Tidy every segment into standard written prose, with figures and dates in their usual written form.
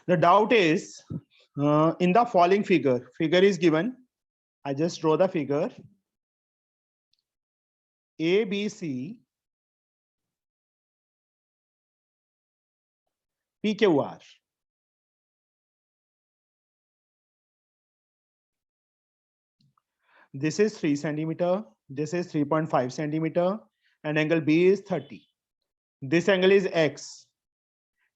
The doubt is in the following figure. Figure is given. I just draw the figure. ABC PQR. This is 3 centimeter. This is 3.5 centimeter, and angle B is 30. This angle is X.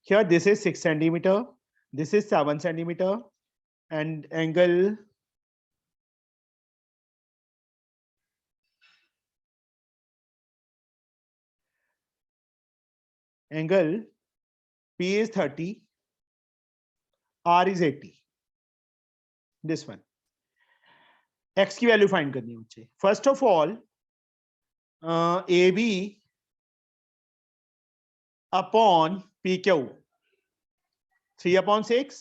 Here, this is 6 centimeter. This is 7 centimeter, and angle P is 30, R is 80. This one. X की value find करनी है मुझे. First of all AB upon PQ 3/6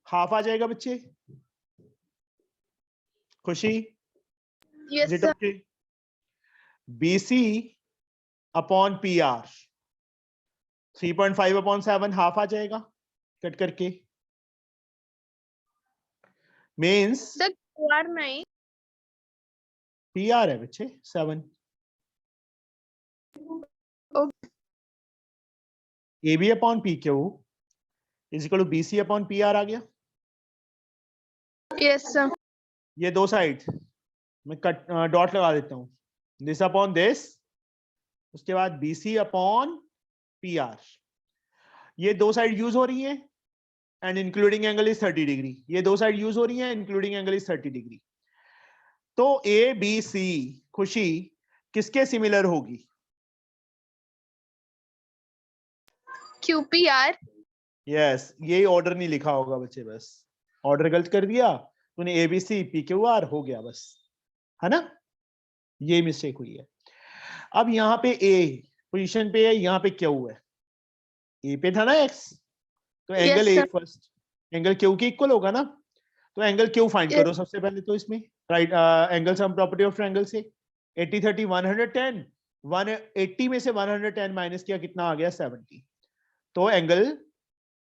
half आ जाएगा बच्चे. Khushi? Yes, sir. okay? BC upon PR 3.5/7 half आ जाएगा cut करके. मीन्स Sir, QR नहीं. PR है बच्चे 7. Okay. AB upon PQ is equal to BC upon PR आ गया. Yes, sir. ये दो साइड मैं कट डॉट लगा देता हूं. दिस अपॉन दिस, उसके बाद BC अपॉन PR. ये दो साइड यूज हो रही है and including angle is 30 degree. ये दो साइड यूज हो रही है इंक्लूडिंग एंगल इज 30 डिग्री. तो ABC खुशी किसके सिमिलर होगी? QPR. यस, ये ऑर्डर नहीं लिखा होगा बच्चे, बस ऑर्डर गलत कर दिया तूने. ABC PQR हो गया बस, है ना. ये मिस्टेक हुई है. अब यहाँ पे A पोजीशन पे है, यहाँ पे Q है. A पे था ना X, तो angle Yes, A sir. First angle Q के इक्वल होगा ना. तो एंगल Q फाइंड Yes. करो सबसे पहले. तो इसमें right angle sum property of triangle से 80 30 110, 180 में से 110 माइनस किया, कितना आ गया 70. तो एंगल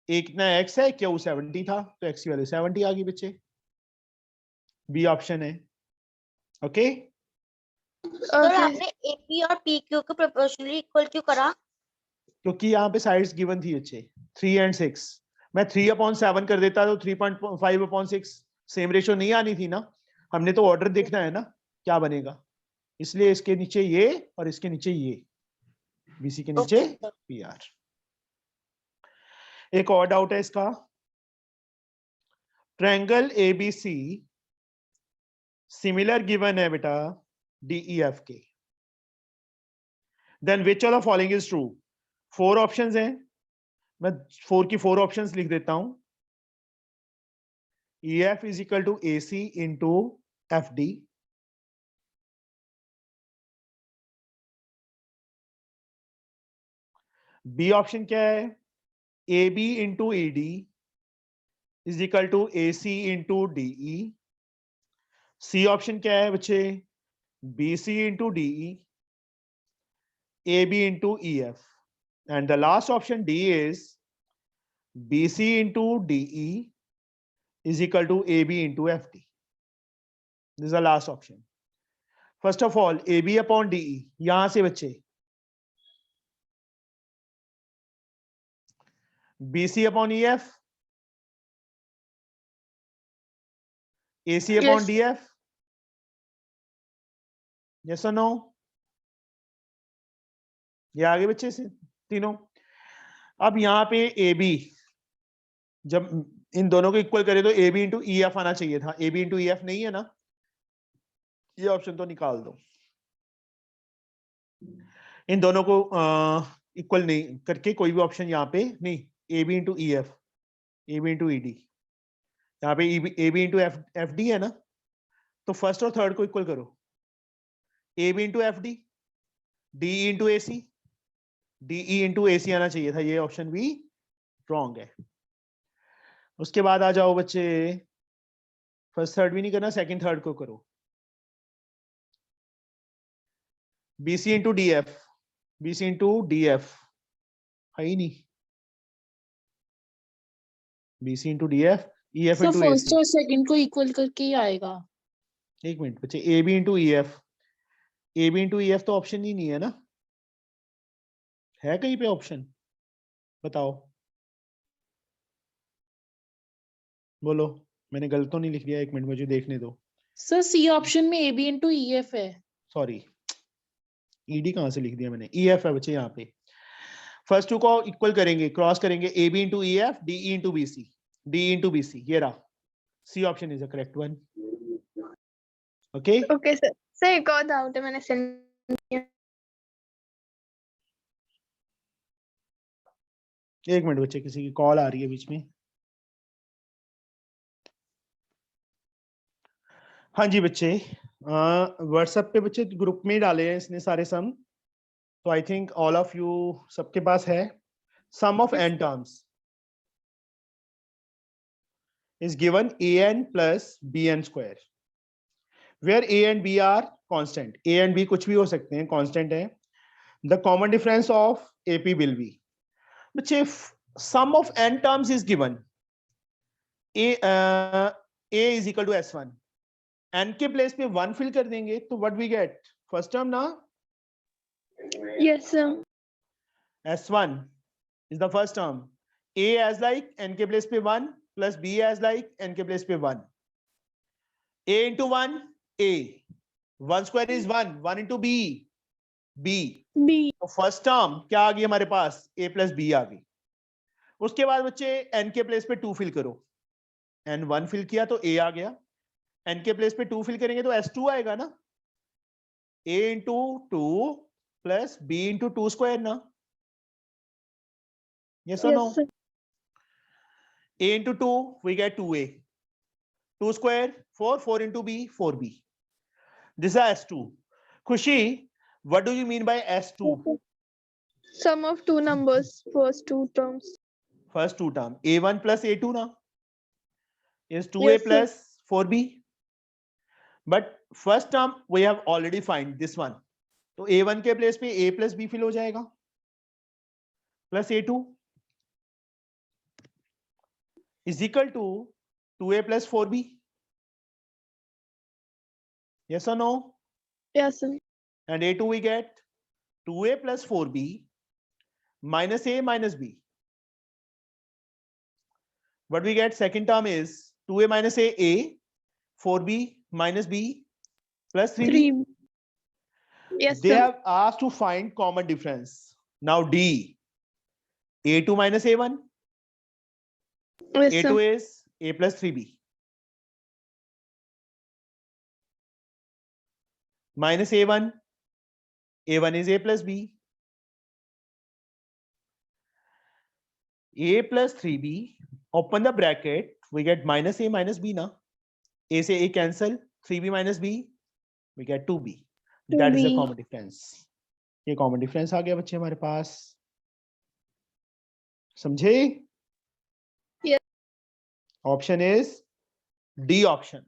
A कितना X है, Q 70 था, तो X की वैल्यू 70 आ गई बच्चे. बी ऑप्शन है. ओके. सर आपने AP और PQ को प्रोपोर्शनली इक्वल क्यों करा? क्योंकि यहाँ पे साइड्स गिवन थी बच्चे 3 और 6. मैं 3/7 कर देता तो 3.5/6 सेम रेशियो नहीं आनी थी ना. हमने तो ऑर्डर देखना है ना क्या बनेगा, इसलिए इसके नीचे ये और इसके नीचे ये, BC के नीचे PR. एक और डाउट है इसका. ट्रायंगल ABC सिमिलर गिवन है बेटा DEF के. Then which of the following is true? 4 options हैं, मैं 4 की 4 ऑप्शंस लिख देता हूं. EF is equal to AC into FD. B option क्या है? AB into ED is equal to AC into DE. C option क्या है बच्चे? BC into DE, AB into EF. And the last option D is BC into DE is equal to AB into FD. This is the last option. First of all, AB upon DE. यहां से बच्चे BC upon EF, AC upon Yes. DF. Yes or no? ये आगे बच्चे से तीनों. अब यहाँ पे AB जब इन दोनों को इक्वल करे तो AB इंटू EF आना चाहिए था. AB इंटू EF नहीं है ना, ये ऑप्शन तो निकाल दो. इन दोनों को इक्वल नहीं करके कोई भी ऑप्शन यहाँ पे नहीं. AB into EF, AB into ED, यहाँ पे AB इंटू FD है ना, तो फर्स्ट और थर्ड को इक्वल करो. AB into FD, DE into AC, DE into AC आना चाहिए था. ये ऑप्शन भी रॉन्ग है. उसके बाद आ जाओ बच्चे, फर्स्ट थर्ड भी नहीं करना, सेकंड थर्ड को करो. BC into DF, BC into DF है ही नहीं. BC into DF, EF sir into first AC. और सेकंड को इक्वल करके ही आएगा। एक मिनट बच्चे, AB into EF, AB into EF तो ऑप्शन ही नहीं है ना, है कहीं पे ऑप्शन? बताओ, बोलो, मैंने गलत तो नहीं लिख दिया? एक मिनट मुझे देखने दो। सर सी ऑप्शन में AB into EF है। सॉरी, ED कहाँ से लिख दिया मैंने? EF है बच्चे यहाँ पे। फर्स्ट टू को इक्वल करेंगे, क्रॉस करेंगे, AB into EF, DE into BC, DE into BC, ये रहा। C option is the correct one. Okay, okay sir. Sir एक और डाउट है, मैंने सेंड किया। एक मिनट बच्चे, किसी की कॉल आ रही है बीच में। हाँ जी बच्चे, व्हाट्सएप पे बच्चे ग्रुप में ही डाले हैं इसने सारे सम, तो I think all of you सबके पास है। Sum of n terms is given an plus bn square where a and b are constant. A and b कुछ भी हो सकते हैं, constant है. The common difference of AP will be, बच्चे sum of n terms is given. A is equal to S1. n के place पे 1 fill कर देंगे तो what we get? First term ना, yes sir. S1 is the first term. A as like n के place पे 1 plus B as like n के place पे 1. A into 1, A. 1 square is 1. 1 into B, B. B. तो first term क्या आ गई हमारे पास? A plus B आ गई। उसके बाद बच्चे n के प्लेस पे 2 फिल करो। n 1 फिल किया तो A आ गया। n के प्लेस पे 2 फिल करेंगे तो S2 आएगा ना। A into 2 plus B into 2 square ना। Yes or no? Yes sir. A into 2, we get 2A. 2 square, 4, 4 into B, 4B. This is S2. Khushi, what do you mean by S2? Sum of two numbers, first two terms. First two term, A1 plus A2 na is 2A Yes, sir. plus 4B. But first term we have already find this one. तो A1 के place पे A plus B fill हो जाएगा plus A2 is equal to 2A plus 4B. Yes or no? Yes, sir. And A2 we get 2A plus 4B minus A minus B. What we get second term is 2A minus A, 4B minus B plus 3B. 3. Yes, They sir. have asked to find common difference. Now D, A2 minus A1, Yes, A2 sir. is A plus 3B. Minus A1, A1 is A plus B. A plus 3B, open the bracket, we get minus A minus B na. A से A cancel, 3B minus B, we get 2B. That is the 2B. common difference. ये common difference आ गया बच्चे हमारे पास, समझे? Yes. Option is D option.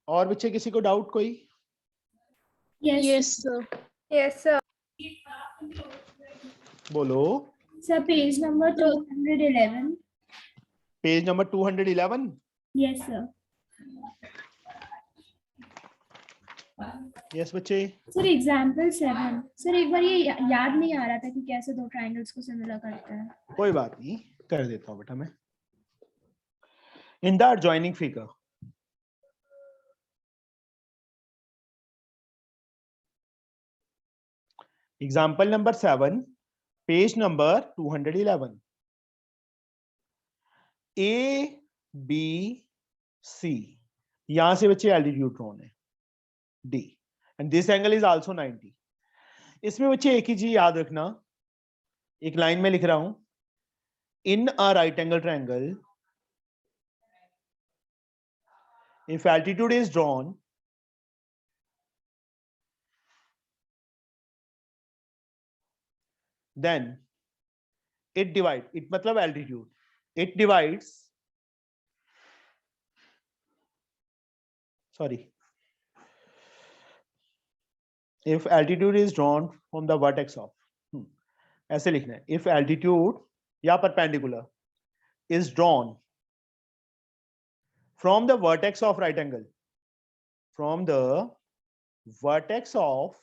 और बच्चे किसी को डाउट कोई? Yes sir. Yes, sir. बोलो। Sir, page number 211. Page number 211. Yes, sir. Yes बच्चे। Sir, example 7. Sir, एक बार ये याद नहीं आ रहा था कि कैसे दो ट्रायंगल्स को सिमिलर करते हैं। कोई बात नहीं, कर देता हूँ बेटा मैं। In the adjoining figure, example number 7, page number 211. A, B, C. यहां से बच्चे एल्टीट्यूड ड्रॉन है D, and this angle is also 90. इसमें बच्चे एक ही चीज याद रखना, एक लाइन में लिख रहा हूं, in a right angle triangle, if altitude is drawn, then it divides, it मतलब altitude, it divides, sorry, if altitude is drawn from the vertex of, ऐसे लिखना है, if altitude या perpendicular is drawn from the vertex of right angle, from the vertex of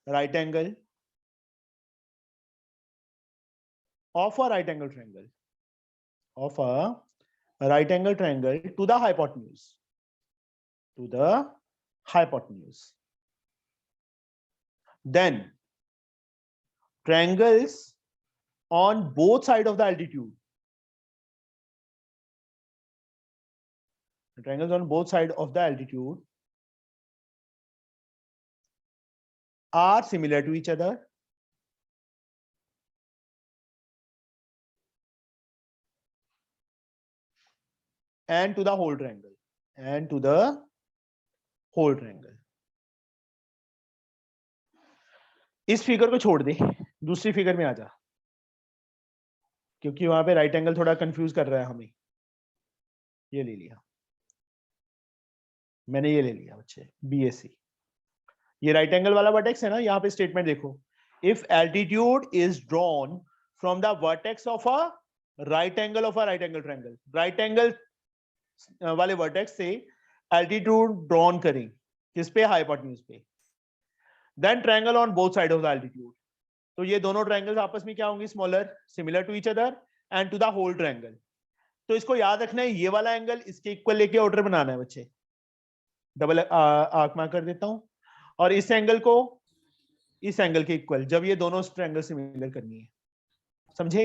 right angle of a right angle triangle, of a right angle triangle to the hypotenuse, to the hypotenuse. Then triangles on both sides of the altitude, triangles on both sides of the altitude are similar to each other and to the whole triangle, and to the whole triangle. इस figure को छोड़ दे, दूसरी figure में आ जा, क्योंकि वहां पे right angle थोड़ा कंफ्यूज कर रहा है हमें। ये ले लिया मैंने, ये ले लिया बच्चे, BAC। ये राइट एंगल वाला वर्टेक्स है ना, यहाँ पे स्टेटमेंट देखो, if altitude is drawn from the vertex of a right angle of a right angle triangle, right angle वाले वर्टेक्स से एल्टीट्यूड ड्रॉन करें, किस पे, हाइपोटेन्यूज पे, then triangle on both side of the altitude, तो ये दोनों ट्रायंगल्स आपस में क्या होंगे, smaller, similar to each other and to the whole triangle. तो इसको याद रखना है, ये वाला एंगल इसके इक्वल लेके ऑर्डर बनाना है बच्चे, डबल आर्क मार्क कर देता हूं, और इस एंगल को इस एंगल के इक्वल, जब ये दोनों ट्रायंगल सिमिलर करनी है, समझे?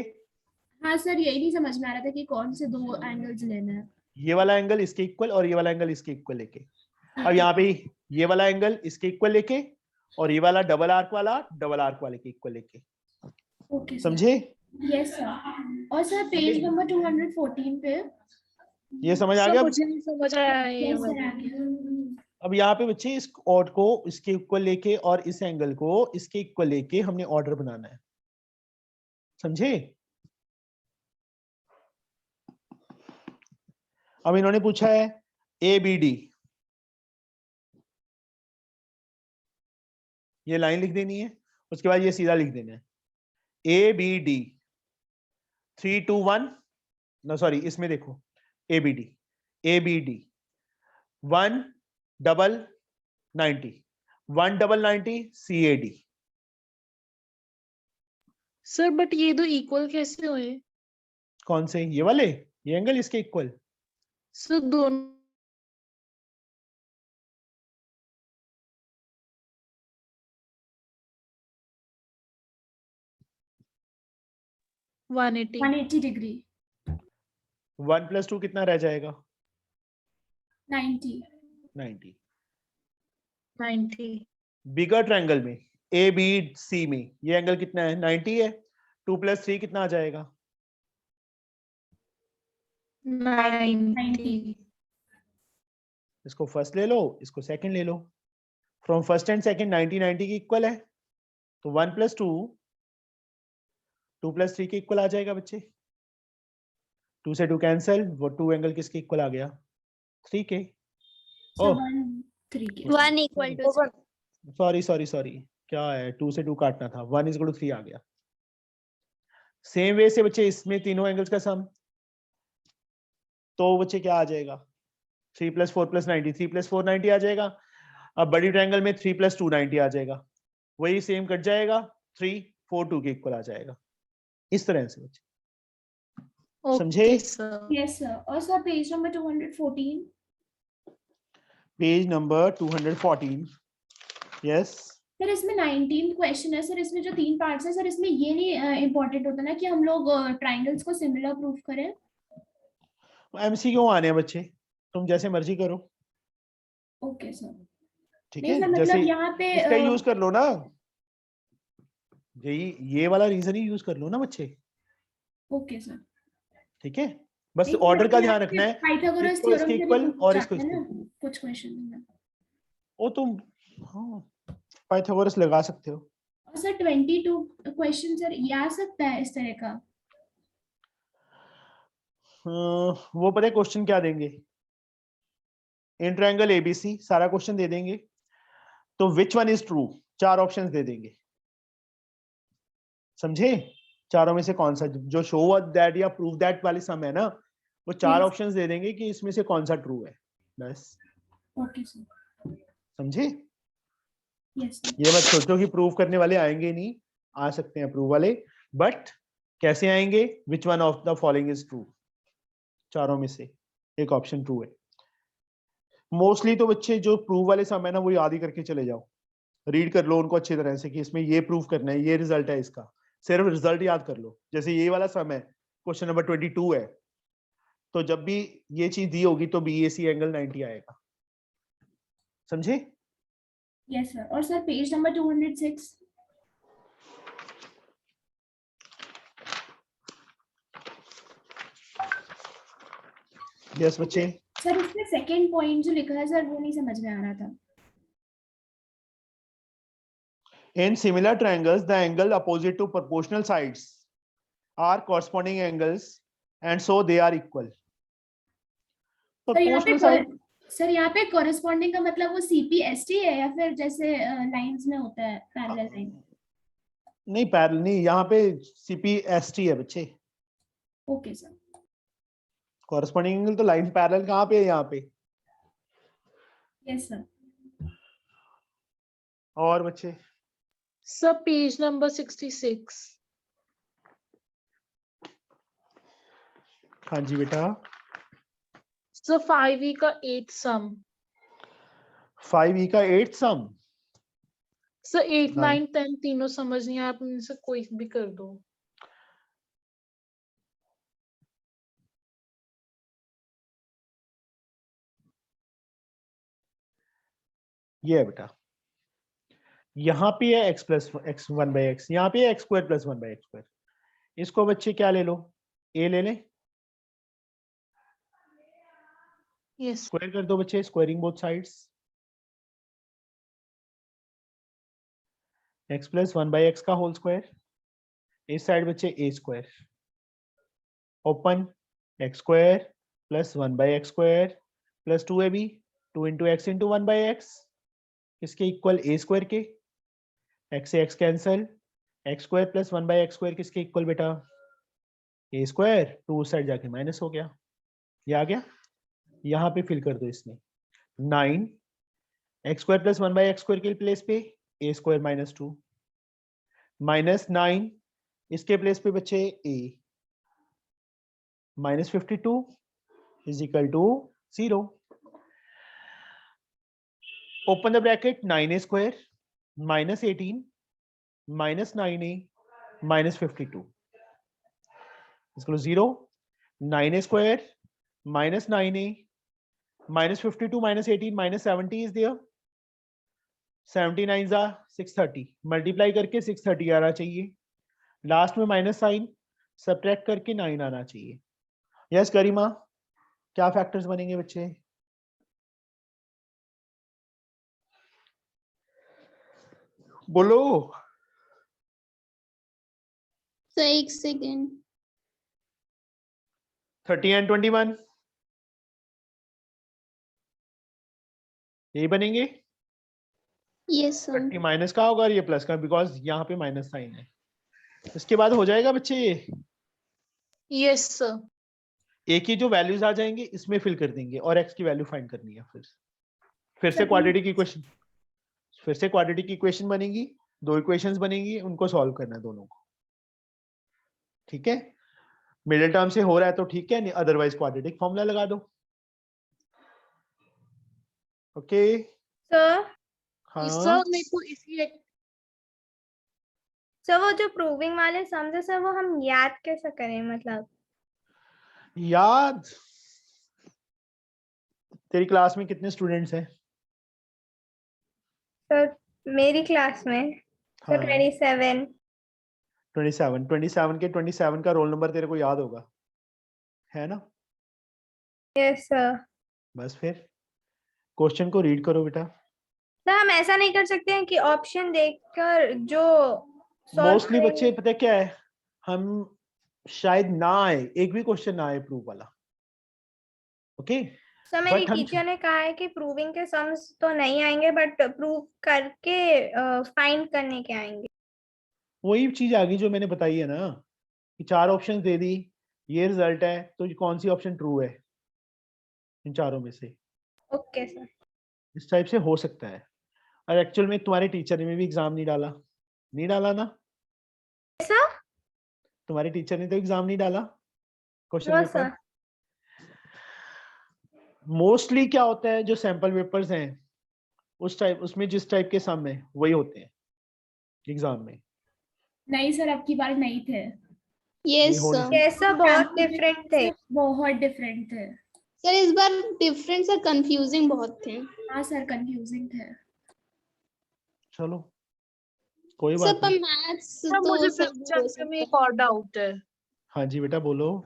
हाँ सर, यही नहीं समझ में आ रहा था कि कौन से दो एंगल्स लेना है। ये वाला एंगल इसके इक्वल और ये वाला एंगल इसके इक्वल लेके, अब यहाँ पे ये वाला एंगल इसके इक्वल लेके और ये वाला डबल आर्क वाले के इक्वल लेके, ओके समझे? Yes sir. और सर पेज नंबर 214 पे ये समझ आ गया? मुझे नहीं समझ आया ये यस सर वाला। आ गया। अब यहाँ पे बच्चे इस ऑड को इसके इक्वल लेके और इस एंगल को इसके इक्वल लेके हमने ऑर्डर बनाना है, समझे? अब इन्होंने पूछा है ABD, ये लाइन लिख देनी है, उसके बाद ये सीधा लिख देना है ABD 3 2 1, नो सॉरी, इसमें देखो ABD 1 double 90 CAD। Sir but ये दो इक्वल कैसे हुए? कौन से? ये वाले, ये एंगल इसके इक्वल, सर दोनों 180 डिग्री 1 + 2 कितना रह जाएगा? 90 बिगर ट्रायंगल में ABC में ये एंगल कितना है? 90 है। 2 + 3 कितना आ जाएगा? 90। इसको फर्स्ट ले लो, इसको सेकंड ले लो, फ्रॉम फर्स्ट एंड सेकंड 90 की इक्वल है, तो 1 + 2 2 + 3 के इक्वल आ जाएगा बच्चे। 2 से 2 कैंसिल, वो 2 एंगल किसके इक्वल आ गया? 3 के। ओह 3 के 1 equal to सॉरी, क्या है, 2 से 2 काटना था, 1 = 3 आ गया। सेम वे से बच्चे इसमें तीनों एंगल्स का सम, तो बच्चे क्या आ जाएगा? 3 + 4 + 90, 3 + 4 90 आ जाएगा। अब बड़ी ट्रायंगल में 3 + 2 90 आ जाएगा, वही सेम कट जाएगा, 3 4 2 के इक्वल आ जाएगा। इस तरह से बच्चे समझे? Yes sir. और sir page number 214 page number 214, yes. Sir इसमें 19 क्वेश्चन है सर, इसमें जो 3 पार्ट्स है सर, इसमें ये नहीं इम्पोर्टेंट होता ना कि हम लोग ट्रायंगल्स को सिमिलर प्रूफ करें? MCQ आने हैं बच्चे, तुम जैसे मर्जी करो, ओके सर। ठीक नहीं है? सर, जैसे मतलब यहाँ पे इसका यूज कर लो ना, ये वाला रीजन ही यूज कर लो ना बच्चे, ओके सर। ठीक है? बस नहीं, ऑर्डर का यहाँ ध्यान पे रखना है, पाइथागोरस इसको थ्योरम इसके से भी इक्वल पूछ और इसको जाता है इसके ना कुछ क्वेश्चन में। वो तुम हाँ पाइथागोरस लगा सकते हो। और सर 22 क्वेश्चन सर ये आ सकता है इस तरह का? वो पता है क्वेश्चन क्या देंगे? इन ट्रायंगल ABC सारा क्वेश्चन दे देंगे, तो which one is true 4 options दे देंगे, समझे? चारों में से कौन सा, जो शो दैट या प्रूव दैट वाली सम है ना, वो चार Yes. ऑप्शंस दे देंगे कि इसमें से कौन सा ट्रू है, बस। ओके सर, समझे? Yes sir. ये मत सोचो कि प्रूव करने वाले आएंगे नहीं, आ सकते हैं प्रूव वाले, बट कैसे आएंगे? Which one of the following is true, चारों में से एक ऑप्शन ट्रू है। मोस्टली तो बच्चे जो प्रूव वाले सम है ना, वो याद ही करके चले जाओ, रीड कर लो उनको अच्छी तरह से कि इसमें ये प्रूव करना है, ये रिजल्ट है इसका, सिर्फ रिजल्ट याद कर लो। जैसे ये वाला सम है, क्वेश्चन नंबर 22 है, तो जब भी ये चीज दी होगी तो BAC एंगल 90 आएगा। समझे? Yes sir. और सर पेज नंबर 206। यस बच्चे। सर इसमें सेकंड पॉइंट जो लिखा है सर, वो नहीं समझ में आ रहा था। In similar triangles, the angle opposite to proportional sides are corresponding angles, and so they are equal. Proportional side, sir यहाँ पे कॉरेस्पॉन्डिंग का मतलब वो CPST है या फिर जैसे लाइंस में होता है पैरेलल लाइन? नहीं पैरेलल नहीं, यहाँ पे CPST है बच्चे। Okay sir. कॉरेस्पॉन्डिंग एंगल तो लाइन पैरेलल कहाँ पे है? यहाँ पे। Yes sir. और बच्चे? Sir page number 66। हाँ जी बेटा। सर 5e का 8th सम। 5e का 8th सम। सर 8, हाँ। 9, 10 तीनों समझ नहीं आया, आप इनमें से कोई भी कर दो। ये है बेटा, यहाँ पे है x प्लस x 1/x, यहाँ पे है x square plus 1/x square. इसको बच्चे क्या ले लो? a ले लें, यस। स्क्वायर कर दो बच्चे, squaring both sides. x plus 1/x का होल स्क्वायर, इस साइड बच्चे a square, open x square plus 1/x square plus 2ab, 2 into x into 1/x, किसके इक्वल? a स्क्वायर के। x से x cancel, x square plus 1/x square किसके equal बेटा? a square, 2 उस side जाके minus हो गया, ये आ गया। यहाँ पे फिल कर दो इसमें 9, x square plus 1/x square के प्लेस पे a स्क्वायर माइनस 2, माइनस 9 इसके प्लेस पे बच्चे a, minus 52 is equal to 0। Open the bracket, 9a square minus 18 minus 9a minus 52 इसको 0, 9a square minus 9a minus 52 minus 18 minus 70 is there, 79 are 630, multiply करके 630 आना चाहिए, last में minus sign, subtract करके 9 आना चाहिए। यस करीमा, क्या फैक्टर्स बनेंगे बच्चे? बोलो। So, एक सेकेंड। 30 and 21 यही बनेंगे। Yes sir. 30 माइनस का होगा और ये प्लस का, बिकॉज यहाँ पे माइनस साइन है। इसके बाद हो जाएगा बच्चे ये, यस सर। ए की जो वैल्यूज आ जाएंगे इसमें फिल कर देंगे और एक्स की वैल्यू फाइंड करनी है। फिर से क्वाड्रेटिक इक्वेशन, फिर से क्वाड्रेटिक इक्वेशन बनेगी, दो इक्वेशंस बनेंगी, उनको सॉल्व करना है दोनों को। ठीक है, मिडिल टर्म से हो रहा है तो ठीक है, नहीं अदरवाइज क्वाड्रेटिक फॉर्मूला लगा दो। ओके सर हाँ सर मेरे को इसी सर वो जो प्रूविंग वाले सम्स है सर, वो हम याद कैसे करें? मतलब याद, तेरी क्लास में कितने स्टूडेंट्स हैं? सर मेरी क्लास में हाँ, सर 27। 27 के 27 का रोल नंबर तेरे को याद होगा, है ना? Yes sir. बस फिर क्वेश्चन को रीड करो बेटा। सर हम ऐसा नहीं कर सकते हैं कि ऑप्शन देखकर जो मोस्टली बच्चे पता है क्या है, हम शायद ना आए, एक भी क्वेश्चन ना आए प्रूव वाला। ओके सर मेरी But हम- टीचर ने कहा है कि प्रूविंग के सम्स तो नहीं आएंगे, बट प्रूव करके फाइंड करने के आएंगे। वही चीज आ गई जो मैंने बताई है ना, कि 4 ऑप्शन दे दी, ये रिजल्ट है, तो कौन सी ऑप्शन ट्रू है इन चारों में से? Okay sir. इस टाइप से हो सकता है। और एक्चुअल में तुम्हारे टीचर ने भी एग्जाम नहीं डाला ना? सर? तुम्हारे टीचर ने तो एग्जाम नहीं डाला question no paper. Sir. Mostly क्या होता है, जो सैंपल पेपर्स हैं उसमें जिस टाइप के सम है वही होते हैं एग्जाम में। नहीं सर, अब की बार नहीं थे। यस हो नहीं सर। सकता। कैसा बहुत डिफरेंट थे बहुत डिफरेंट थे। सर, इस बार डिफरेंस और कंफ्यूजिंग बहुत थे। हाँ सर, कंफ्यूजिंग थे। चलो कोई सर बात पर नहीं। मैथ्स सर तो मुझे सही फिफ्थ हो चैप्टर में सकता एक और डाउट है। हाँ जी बेटा बोलो।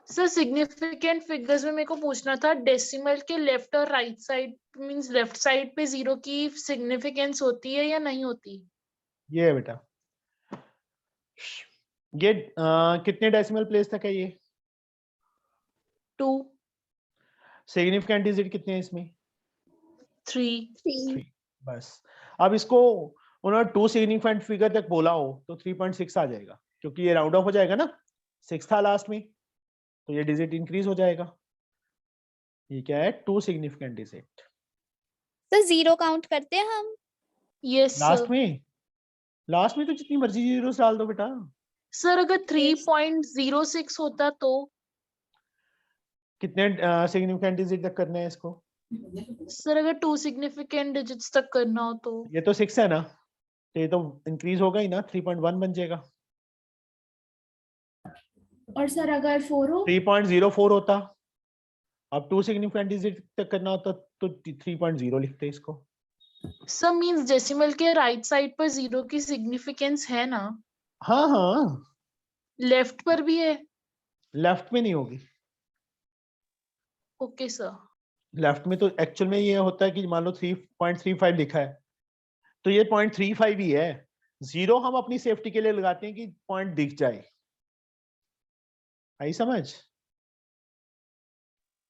सर सिग्निफिकेंट फिगर्स में मेरे को पूछना था, डेसिमल के लेफ्ट और right side means left side पे 0 की सिग्निफिकेंस होती है या नहीं होती? ये है बेटा, ये कितने डेसिमल प्लेस तक है? ये 2 सिग्निफिकेंट डिजिट कितने हैं इसमें? 3 है। 3। बस अब इसको उन्होंने 2 सिग्निफिकेंट फिगर तक बोला हो तो 3.6 आ जाएगा, क्योंकि ये राउंड ऑफ हो जाएगा ना, 6 था लास्ट में, तो ये डिजिट इंक्रीज हो जाएगा। ये क्या है? 2 सिग्निफिकेंट डिजिट सर 0 काउंट करते हैं हम? Yes last sir. में। लास्ट में तो जितनी मर्जी जीरोस डाल दो बेटा। सर अगर 3.06 होता तो? कितने सिग्निफिकेंट डिजिट तक करना है इसको? सर अगर 2 सिग्निफिकेंट डिजिट्स तक करना हो तो? ये तो 6 है ना, तो ये तो इंक्रीज होगा ही ना, 3.1 बन जाएगा। और सर अगर 4 हो? 3.04 होता, अब 2 सिग्निफिकेंट डिजिट तक करना होता तो 3.0 लिखते इसको। सर मींस डेसिमल के राइट साइड पर 0 की सिग्निफिकेंस है ना? हाँ हाँ, लेफ्ट पर भी है? लेफ्ट में नहीं होगी। Okay sir. लेफ्ट में तो एक्चुअल में ये होता है कि मान लो 3.35 लिखा है तो ये 0.35 ही है। 0 हम अपनी सेफ्टी के लिए लगाते हैं कि पॉइंट दिख जाए। आई समझ?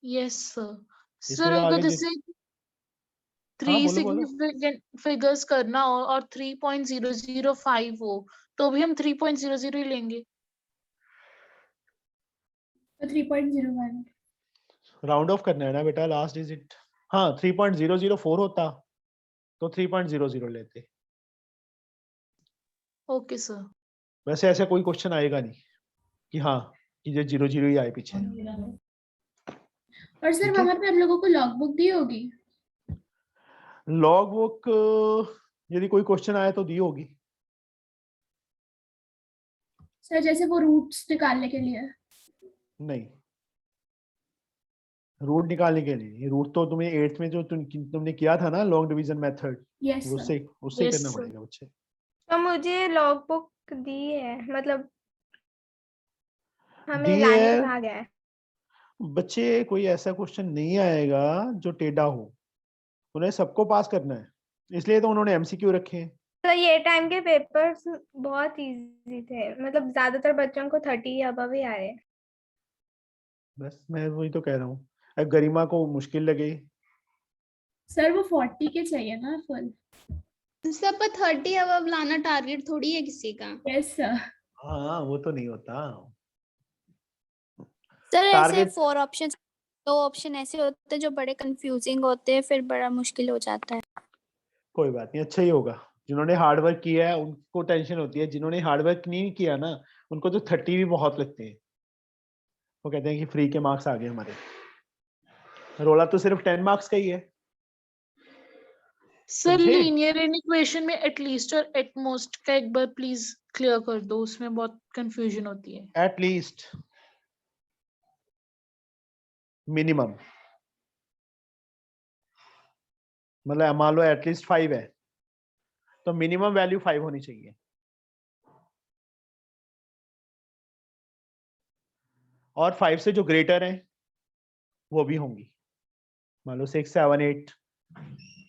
Yes sir. सर इसमें अगर आगे जैसे हाँ 3 बोलो बोलो। सिग्निफिकेंट फिगर्स करना हो और 3.005 हो तो भी हम 3.00 ही लेंगे? तो 3.01। राउंड ऑफ करना है ना बेटा लास्ट डिजिट। हाँ 3.004 होता तो 3.00 लेते। Okay sir. वैसे ऐसा कोई क्वेश्चन आएगा नहीं कि हाँ कि ये 0 ही आए पीछे। और सर ठीक है, वहां पे हम लोगों को लॉग बुक दी होगी? लॉग बुक यदि कोई क्वेश्चन आया तो दी होगी। सर जैसे वो रूट्स निकालने के लिए? नहीं, रूट निकालने के लिए, रूट तो तुम्हें 8th में जो तुमने किया था ना long division method, yes sir. उससे उससे यस करना सर। पड़ेगा बच्चे। तो मुझे लॉग बुक दी है, मतलब हमें दी लाने है को कहा गया है। बच्चे, कोई ऐसा क्वेश्चन नहीं आएगा जो टेढ़ा हो, उन्हें सबको पास करना है, इसलिए तो उन्होंने एमसीक्यू रखे हैं। तो ये टाइम के पेपर्स बहुत इजी थे, मतलब ज्यादातर बच्चों को 30 अबव ही आ रहे हैं। बस मैं वही तो कह रहा हूँ, अब गरिमा को मुश्किल लगे। सर वो 40 के चाहिए ना फुल? सब पर 30 अबव लाना टारगेट थोड़ी है किसी का। Yes sir. हाँ वो तो नहीं होता सर ऐसे टारगेट। 4 ऑप्शन, 2 ऑप्शन ऐसे होते हैं जो बड़े कंफ्यूजिंग होते हैं, फिर बड़ा मुश्किल हो जाता है। कोई बात नहीं, अच्छा ही होगा। जिन्होंने हार्ड वर्क किया है उनको टेंशन होती है, जिन्होंने हार्ड वर्क नहीं किया ना उनको तो 30 भी बहुत लगते हैं। वो कहते हैं कि फ्री के मार्क्स आ गए हमारे। रोला तो सिर्फ 10 मार्क्स का ही है। सर समझे? लीनियर इक्वेशन में एटलीस्ट और एटमोस्ट का एक बार प्लीज क्लियर कर दो, उसमें बहुत कंफ्यूजन होती है। एट लीस्ट, मिनिमम, मतलब मान लो एटलीस्ट 5 है तो मिनिमम वैल्यू 5 होनी चाहिए। और 5 से जो ग्रेटर है वो भी होंगी, मान लो 6 7 8,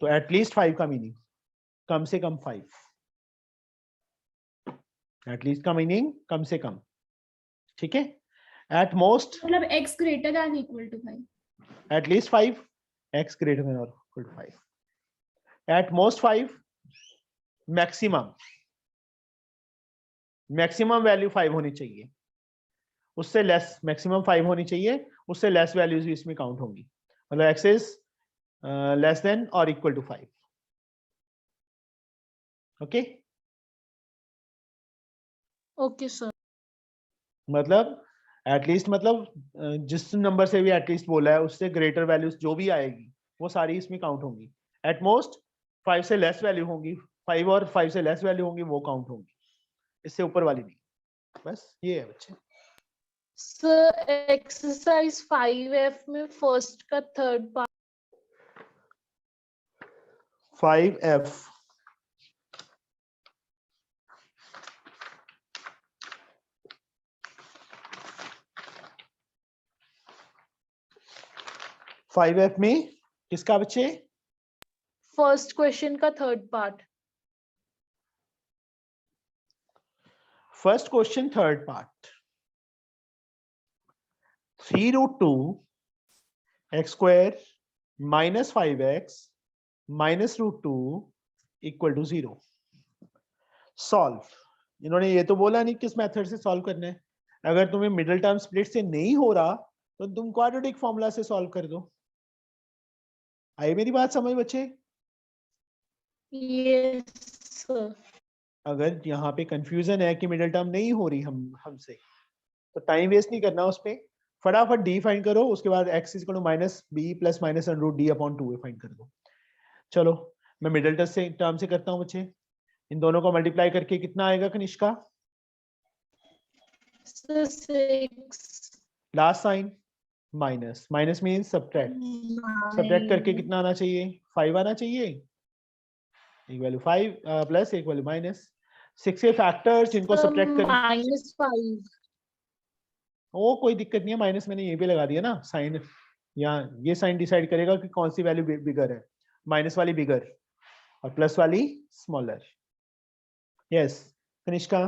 तो एटलीस्ट 5 का मीनिंग कम से कम 5। एटलीस्ट का मीनिंग कम से कम, ठीक है। एट मोस्ट, मतलब x greater than equal to 5। At least 5, x greater than और equal to 5, at most 5, maximum value 5 होनी चाहिए। उससे लेस, मैक्सिमम 5 होनी चाहिए, उससे लेस वैल्यूज भी इसमें काउंट होंगी, मतलब x इज लेस देन और equal to 5। Okay, okay sir. मतलब एटलीस्ट, मतलब जिस नंबर से भी एटलीस्ट बोला है उससे ग्रेटर वैल्यूज जो भी आएगी वो सारी इसमें काउंट होंगी। एट मोस्ट 5 से लेस वैल्यू होंगी, 5 और 5 से लेस वैल्यू होंगी वो काउंट होंगी, इससे ऊपर वाली नहीं। बस ये है बच्चे। सर एक्सरसाइज 5F में फर्स्ट का थर्ड पार्ट 5F में किसका बच्चे? फर्स्ट क्वेश्चन का third part. First question third part, 3√2 x square minus 5x minus √2 equal to 0। Solve. इन्होंने ये तो बोला नहीं किस मेथड से सॉल्व करना है। अगर तुम्हें मिडिल टर्म स्प्लिट से नहीं हो रहा तो तुम क्वाड्रेटिक फॉर्मूला से सॉल्व कर दो। आई मेरी बात समझ बच्चे? Yes sir. अगर यहाँ पे कंफ्यूजन है कि मिडिल टर्म नहीं हो रही हमसे, तो टाइम वेस्ट नहीं करना उस पे, फटाफट डी फाइंड करो, उसके बाद x equal to minus B plus minus under D upon 2a find कर दो। चलो मैं मिडिल टर्म से करता हूँ बच्चे। इन दोनों को मल्टीप्लाई करके कितना आएगा Kanishka? Sir 6 last sign minus, minus means subtract, subtract करके कितना आना चाहिए? 5 आना चाहिए। एक वैल्यू 5 प्लस एक वैल्यू माइनस। 6 के फैक्टर्स इनको सब्ट्रैक्ट करने, -5। ओ कोई दिक्कत नहीं है, माइनस मैंने ये भी लगा दिया ना साइन, यहाँ ये साइन डिसाइड करेगा कि कौन सी वैल्यू बिगर है, माइनस वाली बिगर और प्लस वाली स्मॉलर। यस कनिष्का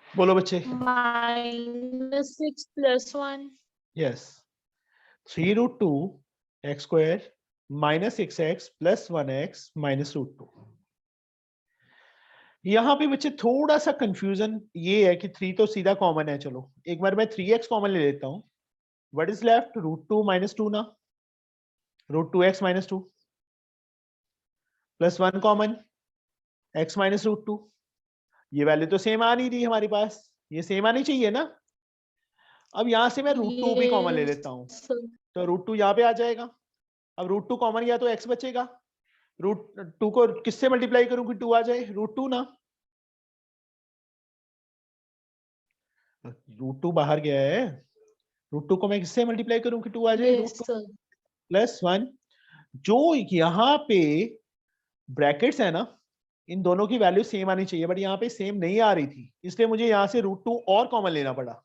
बोलो बच्चे। -6 + 1। Yes 3√2 x square minus 6x plus 1x minus √2। यहाँ पे बच्चे थोड़ा सा कंफ्यूजन ये है कि 3 तो सीधा कॉमन है, चलो एक बार मैं 3x कॉमन ले लेता हूँ। What is left? √2 माइनस 2 ना, √2x minus 2 plus 1 common x minus √2। ये वैल्यू तो सेम आ नहीं रही हमारे पास, ये सेम आनी चाहिए ना। अब यहां से मैं √2 भी कॉमन ले लेता हूँ, तो √2 यहाँ पे आ जाएगा। अब √2 कॉमन गया तो x बचेगा। √2 को किससे मल्टीप्लाई करूं कि 2 आ जाए? √2 ना, √2 बाहर गया है, √2 को मैं किससे मल्टीप्लाई करूं कि 2 आ जाए? √2 प्लस 1। जो यहाँ पे ब्रैकेट्स है ना, इन दोनों की वैल्यू सेम आनी चाहिए, बट यहाँ पे सेम नहीं आ रही थी, इसलिए मुझे यहाँ से √2 और कॉमन लेना पड़ा।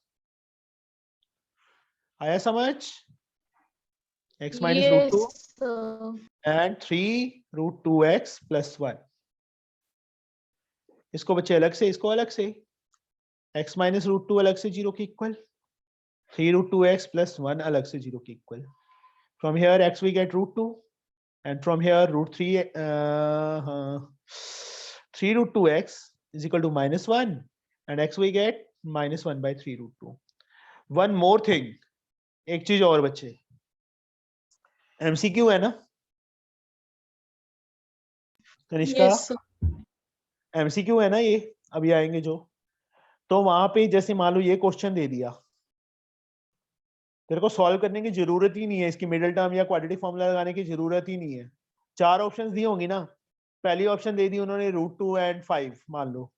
आया समझ? x minus √2 and 3√2x plus 1। इसको बच्चे अलग से, इसको अलग से, x माइनस √2 अलग से 0 के इक्वल, 3√2x प्लस 1 अलग से 0 के equal. From here x we get √2 and from here √3 3√2x is equal to -1 and x we get -1 by 3√2। One more thing, एक चीज और बच्चे, MCQ है ना कनिष्का? MCQ है ना ये, अभी आएंगे जो, तो वहां पे जैसे मान लो ये क्वेश्चन दे दिया, तेरे को सॉल्व करने की जरूरत ही नहीं है, इसकी मिडिल टर्म या क्वाड्रेटिक फॉर्मूला लगाने की जरूरत ही नहीं है। 4 ऑप्शंस दी होंगी ना, पहली ऑप्शन दे दी उन्होंने √2 एंड 5 मान लो,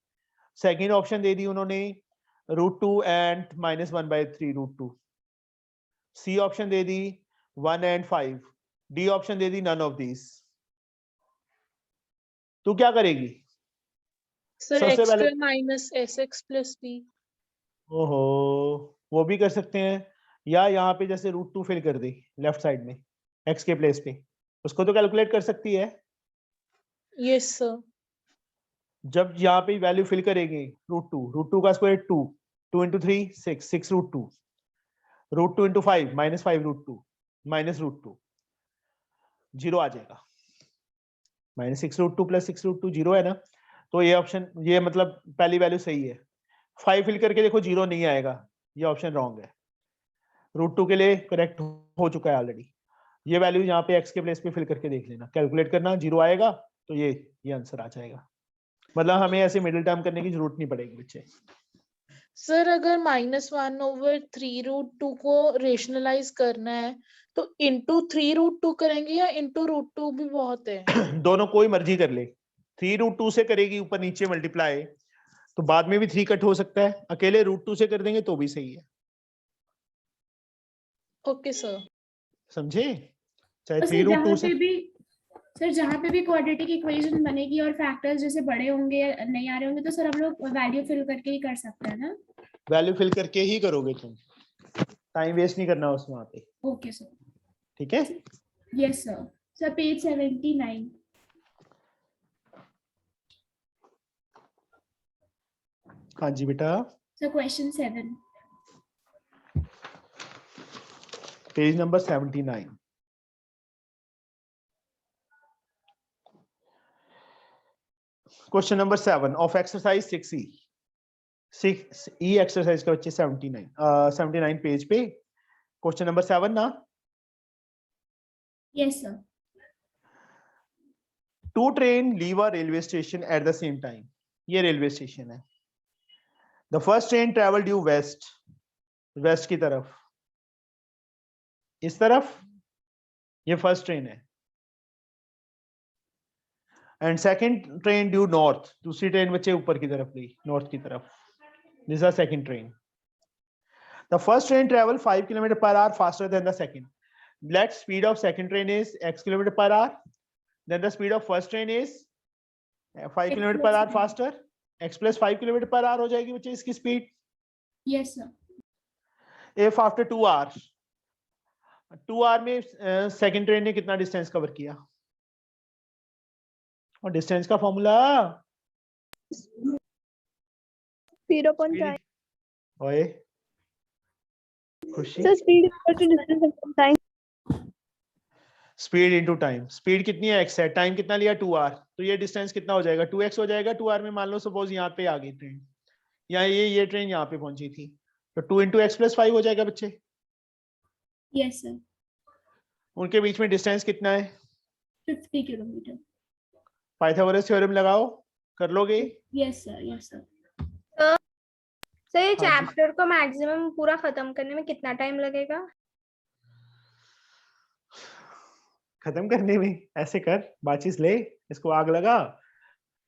सेकंड ऑप्शन दे दी उन्होंने √2 एंड -1 by 3√2, सी ऑप्शन दे दी 1 एंड 5, डी ऑप्शन दे दी नन ऑफ दीज। तू क्या करेगी? सर सबसे x पहले माइनस sx प्लस b। ओहो, वो भी कर सकते हैं, या यहाँ पे जैसे √2 फिल कर दे लेफ्ट साइड में x के प्लेस पे, उसको तो कैलकुलेट कर सकती है। Yes sir. जब यहाँ पे वैल्यू फिल करेंगे √2 का स्क्वायर 2, 2 into 3 6, 6√2, √2 into 5 -5√2 माइनस √2, 0 आ जाएगा। -6√2 प्लस 6√2 0 है ना, तो ये ऑप्शन, ये मतलब पहली वैल्यू सही है। 5 फिल करके देखो 0 नहीं आएगा, ये ऑप्शन रॉन्ग है। √2 के लिए करेक्ट हो चुका है ऑलरेडी। ये वैल्यू यहाँ पे x के प्लेस पे फिल करके देख लेना, कैलकुलेट करना, 0 आएगा तो ये आंसर आ जाएगा। मतलब हमें ऐसे मिडिल टर्म करने की जरूरत नहीं पड़ेगी बच्चे। सर अगर -1/3√2 को रेशनलाइज करना है तो इंटू 3√2 करेंगे या इंटू √2 भी बहुत है? दोनों कोई मर्जी कर ले। 3√2 से करेगी ऊपर नीचे मल्टीप्लाई, तो बाद में भी 3 कट हो सकता है, अकेले √2 से कर देंगे तो भी सही है। Okay sir. समझे? चाहे तो सर 3√2 जहाँ से पे भी सर जहाँ पे भी क्वाड्रेटिक इक्वेशन बनेगी और फैक्टर्स जैसे बड़े होंगे या नहीं आ रहे होंगे तो सर हम लोग वैल्यू फिल करके ही कर सकते हैं ना? वैल्यू फिल करके ही करोगे तुम, टाइम वेस्ट नहीं करना उस वहां पे। Okay sir. ठीक है? Yes sir. Sir page 79। हाँ जी बेटा, sir question 7। Page number 79। Question number 7 of exercise 6E। 6E exercise का बच्चे 79 पेज पे क्वेश्चन नंबर 7 ना। Yes sir. Two train leave a railway station at the same time. ये रेलवे स्टेशन है। The first train travel due west, west की तरफ, इस तरफ, ये फर्स्ट ट्रेन है। And second train due north, दूसरी ट्रेन बच्चे ऊपर की तरफ गई, नॉर्थ की तरफ। This is second train. The first train travel 5 km/h faster than the second. Let speed of second train is x km/h. Then the speed of first train is 5 km/h faster. x plus 5 km/h हो जाएगी बच्चे इसकी speed. Yes sir. If after 2 hours, 2 hour में second train ने कितना distance cover किया? और distance का फॉर्मूला 0.5 ओए खुशी, speed equal to distance upon time। Speed into time. Speed कितनी है? x है। टाइम कितना लिया? 2 आवर। तो ये डिस्टेंस कितना हो जाएगा? 2x हो जाएगा। 2 आवर में मान लो सपोज यहाँ पे आ गई ट्रेन, या ये ट्रेन यहाँ पे पहुंची थी, तो 2 × x + 5 हो जाएगा बच्चे। Yes sir. उनके बीच में डिस्टेंस कितना है? 50 किलोमीटर। पाइथागोरस थ्योरम लगाओ, कर लोगे? Yes sir. Yes sir. Sir ये हाँ जी। चैप्टर को मैक्सिमम पूरा खत्म करने में कितना टाइम लगेगा? खत्म करने में ऐसे कर, बातचीत ले, इसको आग लगा।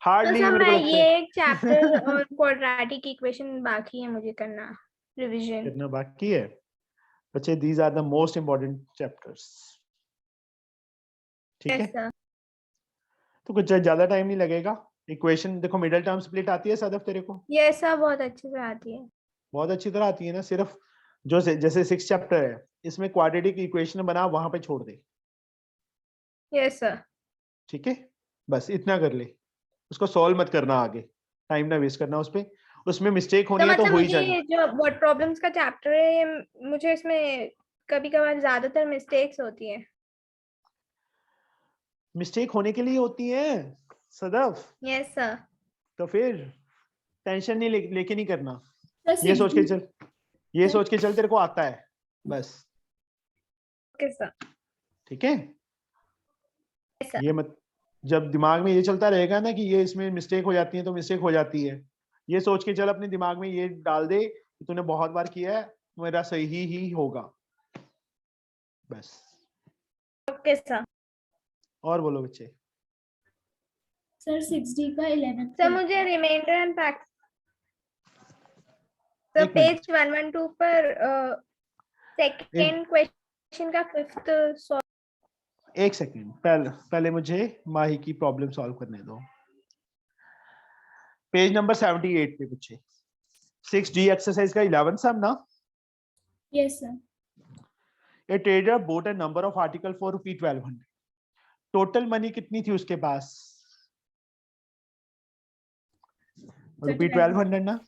हार्डली सर मेरे को मैं लगता ये है एक चैप्टर और क्वाड्रेटिक इक्वेशन बाकी है मुझे करना, रिवीजन। कितना बाकी है बच्चे? These are the most important chapters. ठीक यस है, सर। तो कुछ ज्यादा टाइम नहीं लगेगा। इक्वेशन देखो, मिडिल टर्म स्प्लिट आती है सदफ तेरे को? यस सर, बहुत अच्छे से आती है। बहुत अच्छी तरह आती है ना। सिर्फ जो जैसे 6 चैप्टर है इसमें क्वाड्रेटिक इक्वेशन बना, वहां पे छोड़ दे। Yes sir. ठीक है, बस इतना कर ले, उसको सॉल्व मत करना, आगे टाइम ना वेस्ट करना उस पे। उसमें मिस्टेक होनी तो है तो मतलब हो ही मुझे जाएगा। ये जो वर्ड प्रॉब्लम्स का चैप्टर है, ये मुझे इसमें कभी कभार ज्यादातर मिस्टेक्स होती है। मिस्टेक होने के लिए होती है सदफ, यस सर। तो फिर टेंशन नहीं लेके नहीं करना। सर ये सोच के चल, ये सोच के चल तेरे को आता है बस। Okay sir. ठीक है, यस सर। ये मत, जब दिमाग में ये चलता रहेगा ना कि ये इसमें मिस्टेक हो जाती है, तो मिस्टेक हो जाती है, ये सोच के चल अपने दिमाग में, ये डाल दे कि तूने बहुत बार किया है, मेरा सही ही होगा, बस। Okay sir. और बोलो बच्चे। सर 6D का 11th सर मुझे रिमाइंडर एंड फैक्ट सर एक मिनट। पेज 112 पर सेकंड क्वेश्चन का 5th एक सेकंड, पहले मुझे माही की प्रॉब्लम सॉल्व करने दो। पेज नंबर 78 पे बच्चे 6D एक्सरसाइज का 11th सम ना। Yes sir. A trader bought a number of article for ₹1200. Total money कितनी थी उसके पास? ₹1200 ना।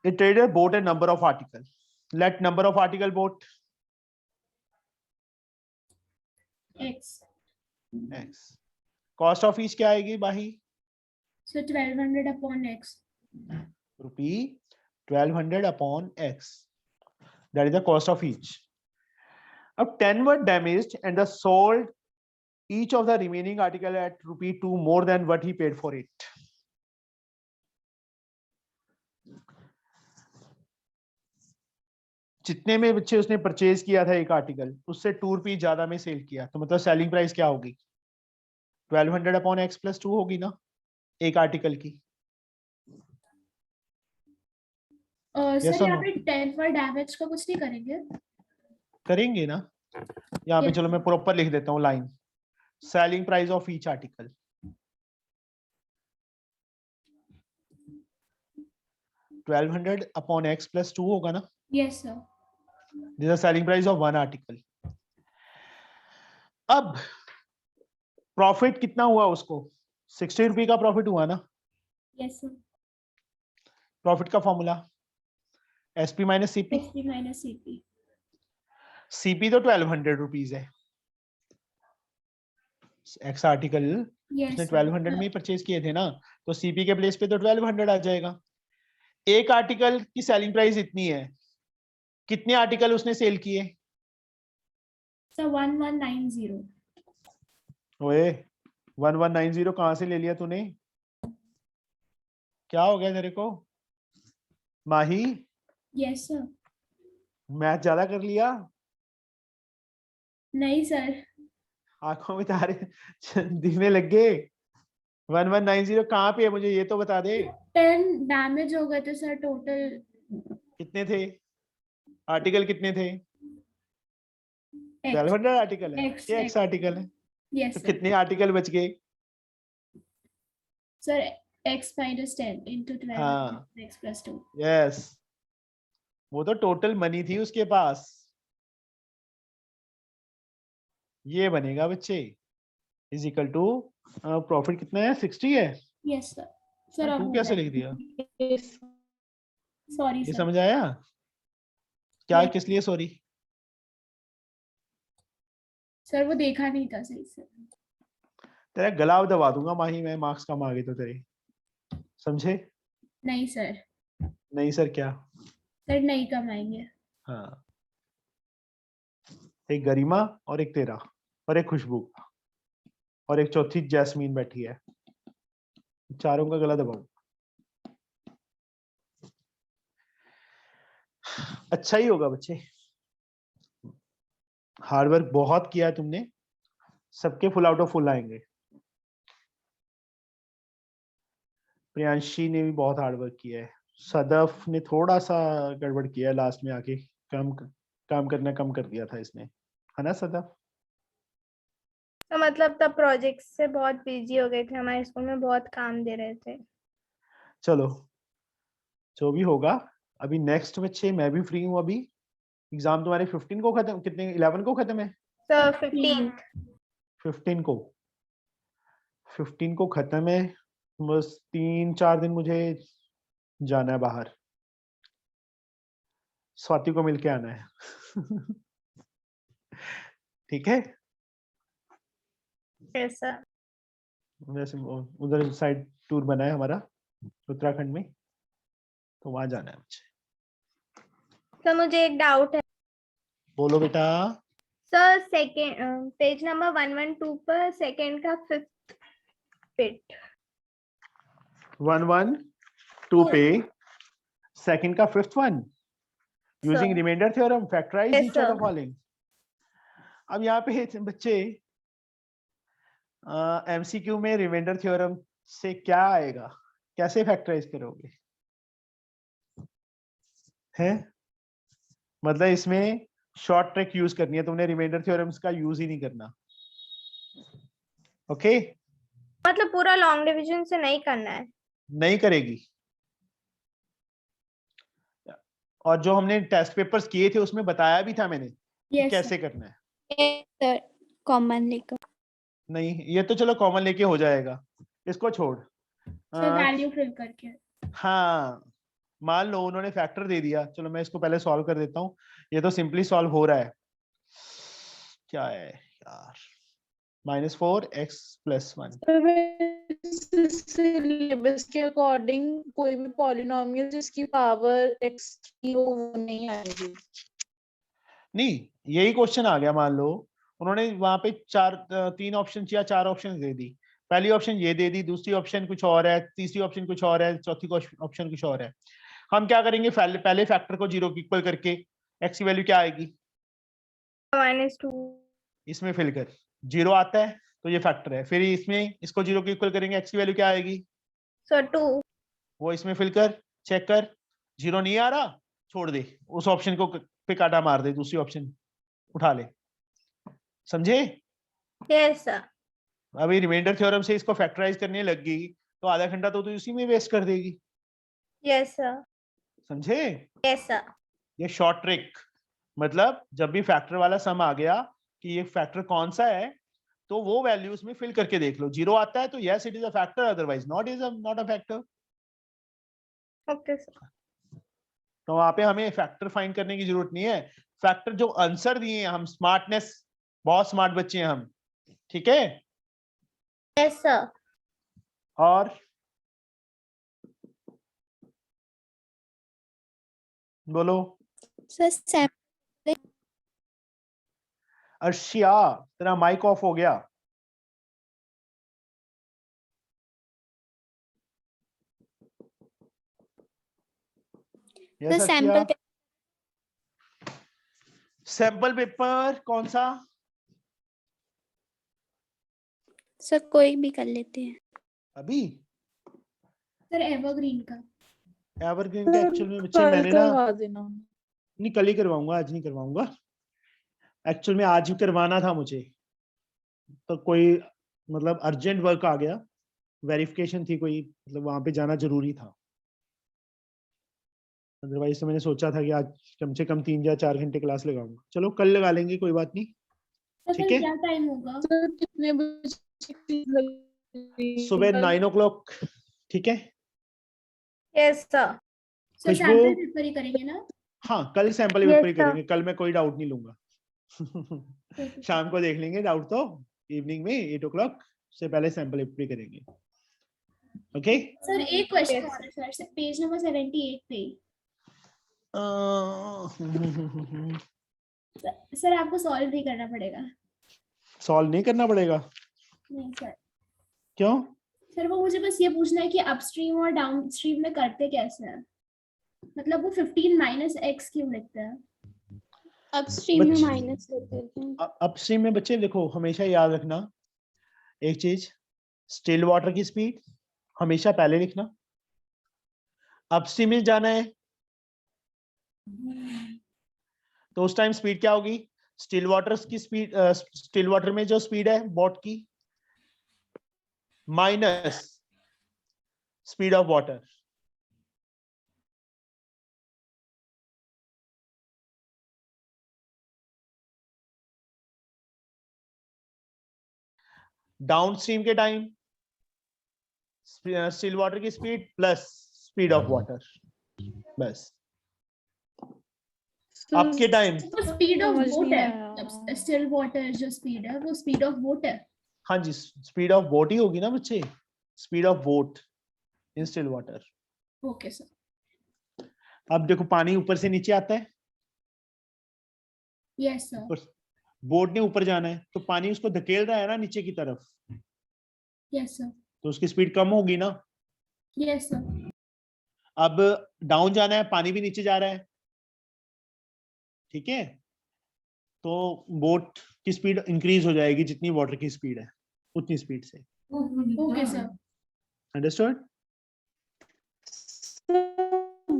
A trader bought a number of article. Let number of article bought X। X. Cost of each क्या आएगी बाही? So 1200 upon x. Rupee 1200 upon x. That is the cost of each. अब 10 were damaged and the sold each of the remaining article at rupee 2 more than what he paid for it. जितने में बच्चे उसने purchase किया था एक article, उससे 2 रुपये ज्यादा में सेल किया, तो मतलब सेलिंग प्राइस क्या होगी? 1200 अपॉन x प्लस 2 होगी ना एक आर्टिकल की। सर Yes or यहाँ no? पे 10 for damage का कुछ नहीं करेंगे? करेंगे ना यहाँ पे। Yes. चलो मैं प्रॉपर लिख देता हूँ line, selling price of each article 1200 upon x plus 2 होगा ना। Yes sir. This is selling price of one article. अब प्रॉफिट कितना हुआ उसको? 60 रुपये का प्रॉफिट हुआ ना। Yes sir. प्रॉफिट का formula SP minus CP. SP minus CP. CP तो 1200 रुपीज है, एक्स आर्टिकल Yes उसने sir. 1200 में ही परचेज किए थे ना, तो सीपी के प्लेस पे तो 1200 आ जाएगा। एक आर्टिकल की सेलिंग प्राइस इतनी है, कितने आर्टिकल उसने सेल किए? So 1190. ओए 1190 कहां से ले लिया तूने? क्या हो गया तेरे को माही? Yes sir. मैथ ज्यादा कर लिया? नहीं सर. आंखों में तारे दिखने लग गए। 1190 कहाँ पे है, मुझे ये तो बता दे। 10 डैमेज हो गए थे सर टोटल. कितने थे आर्टिकल, कितने थे? X. 1200 आर्टिकल है, X, ये एक्स X. आर्टिकल है, Yes तो sir. कितने आर्टिकल बच गए? Sir x minus 10 into 12 हाँ। x plus 2. यस, वो तो टोटल मनी थी उसके पास। ये बनेगा बच्चे इज इक्वल टू प्रॉफिट कितना है? 60 है। Yes sir. Sir अब तू हो कैसे गया. लिख दिया? Sorry ये sir. समझ आया क्या? Yes. किस लिए सॉरी? सर वो देखा नहीं था सही से. तेरा गला दबा दूंगा माही मैं, मार्क्स कम आ गए तो तेरे, समझे? नहीं सर. नहीं सर क्या? सर नहीं कमाएंगे. हाँ, एक गरिमा और एक तेरा और एक खुशबू और एक चौथी जैस्मीन बैठी है, चारों का गला दबाऊं। अच्छा ही होगा बच्चे, हार्डवर्क बहुत किया है तुमने, सबके फुल आउट ऑफ फुल आएंगे। प्रियांशी ने भी बहुत हार्डवर्क किया है, सदफ ने थोड़ा सा गड़बड़ किया है लास्ट में आके, काम करना कम कर दिया था इसने, है ना सदफ? तो मतलब तब प्रोजेक्ट से बहुत बिजी हो गए थे, हमारे स्कूल में बहुत काम दे रहे थे। चलो जो भी होगा, अभी नेक्स्ट बच्चे मैं भी फ्री हूँ। अभी एग्जाम तुम्हारे 15 को खत्म, कितने 11 को खत्म है? तो 15 15 को खत्म है, बस 3-4 दिन मुझे जाना है बाहर, स्वाति को मिलके आना है। ठीक है, ऐसा। वैसे उधर साइड टूर बना है हमारा उत्तराखंड में, तो वहां जाना है मुझे। तो मुझे एक डाउट है बोलो बेटा। सर, सेकंड पेज नंबर 112 पर सेकंड का 5th बिट 112 पे सेकंड का 5th one, using remainder theorem factorise Yes, each of the sir. Following. अब यहाँ पे बच्चे एमसीक्यू में रिमाइंडर थ्योरम से क्या आएगा, कैसे फैक्टराइज करोगे? हैं मतलब इसमें शॉर्ट ट्रिक यूज करनी है तुमने, रिमाइंडर थ्योरम्स का यूज ही नहीं करना। ओके, मतलब पूरा लॉन्ग डिवीजन से नहीं करना है। नहीं करेगी। और जो हमने टेस्ट पेपर्स किए थे उसमें बताया भी था मैंने कि Yes, कैसे sir. करना है। सर कॉमन लेकर नहीं, ये तो चलो कॉमन लेके हो जाएगा, इसको छोड़। सर वैल्यू फिल करके. हाँ, मान लो उन्होंने फैक्टर दे दिया, चलो मैं इसको पहले सॉल्व कर देता हूँ। ये तो सिंपली सॉल्व हो रहा है, क्या है यार, -4 x + 1। सिलेबस के अकॉर्डिंग कोई भी पॉलिनोमियल जिसकी पावर x3 हो वो नहीं आएगी। नहीं, यही क्वेश्चन आ गया। मान लो उन्होंने वहां पे 3 ऑप्शन या 4 ऑप्शन दे दी। पहली ऑप्शन ये दे दी, दूसरी ऑप्शन कुछ और है, तीसरी ऑप्शन कुछ और है, चौथी ऑप्शन कुछ और है। हम क्या करेंगे, पहले फैक्टर को 0 के इक्वल करके x की वैल्यू क्या आएगी, -2 इसमें फिल कर 0 आता है तो ये फैक्टर है, फिर इसमें इसको 0 के इक्वल करेंगे, x की वैल्यू क्या आएगी, so 2 वो इसमें फिल कर, चेक कर, 0 नहीं आ रहा, छोड़ दे, उस ऑप्शन को पे काटा मार दे, दूसरी ऑप्शन उठा ले। समझे? yes sir अभी रिमाइंडर थ्योरम से इसको फैक्टराइज करने लग गई तो आधा घंटा तो तू इसी में वेस्ट कर देगी। yes sir समझे? yes sir ये शॉर्ट ट्रिक, मतलब जब भी फैक्टर वाला सम आ गया कि ये फैक्टर कौन सा है तो वो वैल्यू उसमें फिल करके देख लो, 0 आता है तो yes it is a factor, otherwise not a factor. okay sir तो वहां पे हमें फैक्टर फाइंड करने की जरूरत नहीं है, फैक्टर जो आंसर दिए हैं, हम स्मार्टनेस, बहुत स्मार्ट बच्चे हैं हम, ठीक है? yes sir और बोलो सर अर्शिया, तेरा माइक ऑफ हो गया। सर सैंपल सैंपल पेपर कौन सा? सर कोई भी कर लेते हैं। अभी सर एवरग्रीन का। एवरग्रीन का एक्चुअल में बच्चे मैंने ना करवा देना। नहीं, कल ही करवाऊंगा, आज नहीं करवाऊंगा। एक्चुअल में आज ही करवाना था मुझे, तो कोई मतलब अर्जेंट वर्क आ गया, वेरिफिकेशन थी कोई, मतलब वहां पे जाना जरूरी था। अदरवाइज तो मैंने सोचा था कि आज कम से कम 3 या 4 घंटे क्लास लगाऊंगा। चलो कल लगा लेंगे, कोई बात नहीं। तो ठीक फिर है, क्या टाइम होगा? सर कितने बजे? सुबह 9 o'clock, ठीक है? yes sir सर खुशबू? सैंपल पेपर ही करेंगे ना? हाँ, कल सैंपल Yes, पेपर ही sir. करेंगे, कल मैं कोई डाउट नहीं लूंगा। शाम को देख लेंगे डाउट तो, इवनिंग में 8 o'clock से पहले सैंपल पेपर ही करेंगे। ओके? सर एक क्वेश्चन Yes. और है सर, पेज नंबर 78 पे। सर आपको सॉल्व नहीं करना पड़ेगा। सॉल्व नहीं करना पड़ेगा? नहीं सर। क्यों? सर वो मुझे बस ये पूछना है कि अपस्ट्रीम और डाउनस्ट्रीम में करते कैसे हैं, मतलब वो 15 - x क्यों लिखते हैं? अपस्ट्रीम में बच्चे- माइनस कर देते हैं। अपस्ट्रीम में बच्चे देखो, हमेशा याद रखना एक चीज, स्टिल वाटर की स्पीड हमेशा पहले लिखना। अपस्ट्रीम में जाना है तो उस टाइम स्पीड क्या होगी, स्टिल वाटर की स्पीड, स्टिल वाटर में जो स्पीड है बोट की minus speed of water. Downstream के टाइम स्टिल वाटर की speed plus speed of water, बस। आपके टाइम, तो स्पीड ऑफ समझ बोट नहीं है, आया। स्टिल वाटर जो स्पीड है वो स्पीड ऑफ बोट है। हाँ जी, स्पीड ऑफ बोट ही होगी ना बच्चे, speed of boat in still water. Okay sir. अब देखो पानी ऊपर से नीचे आता है, यस सर। बोट ने ऊपर जाना है तो पानी उसको धकेल रहा है ना नीचे की तरफ, यस सर। तो उसकी स्पीड कम होगी ना। Yes sir. अब डाउन जाना है, पानी भी नीचे जा रहा है, ठीक है? तो बोट की स्पीड इंक्रीज हो जाएगी, जितनी वाटर की स्पीड है उतनी स्पीड से। Okay sir. अंडरस्टूड?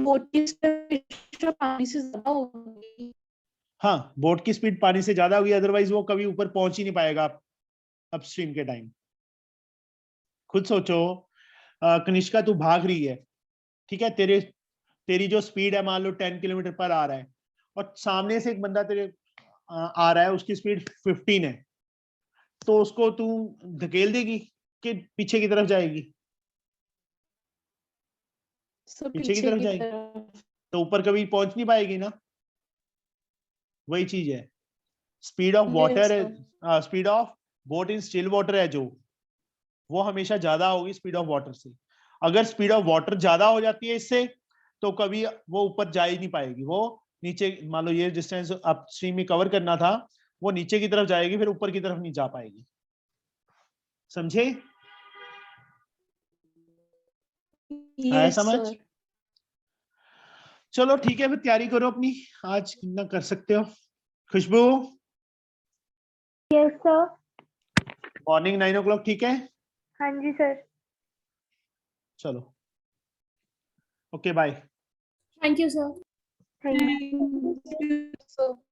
बोट की स्पीड पानी से ज्यादा होगी। हाँ, बोट की स्पीड पानी से ज्यादा होगी, अदरवाइज वो कभी ऊपर पहुंच ही नहीं पाएगा अपस्ट्रीम के टाइम। खुद सोचो, कनिष्का तू भाग रही है, ठीक है? तेरी जो स्पीड है मान लो 10 किलोमीटर पर आ रहा है, और सामने से एक बंदा तेरे आ रहा है, उसकी स्पीड 15 है, तो उसको तू धकेल देगी कि पीछे की तरफ जाएगी? पीछे की तरफ जाएगी, तो ऊपर कभी पहुंच नहीं पाएगी ना। वही चीज है, स्पीड ऑफ वाटर है, speed of boat in still water है जो, वो हमेशा ज्यादा होगी स्पीड ऑफ वाटर से। अगर स्पीड ऑफ वाटर ज्यादा हो जाती है इससे, तो कभी वो ऊपर जा ही नहीं पाएगी, वो नीचे, मान लो ये डिस्टेंस अप स्ट्रीम में कवर करना था, वो नीचे की तरफ जाएगी, फिर ऊपर की तरफ नहीं जा पाएगी। समझे? आया समझ? चलो ठीक है, फिर तैयारी करो अपनी, आज कितना कर सकते हो। खुशबू, यस सर। मॉर्निंग 9 o'clock ठीक है? हाँ जी सर। चलो, okay bye. Thank you sir. Thank you. So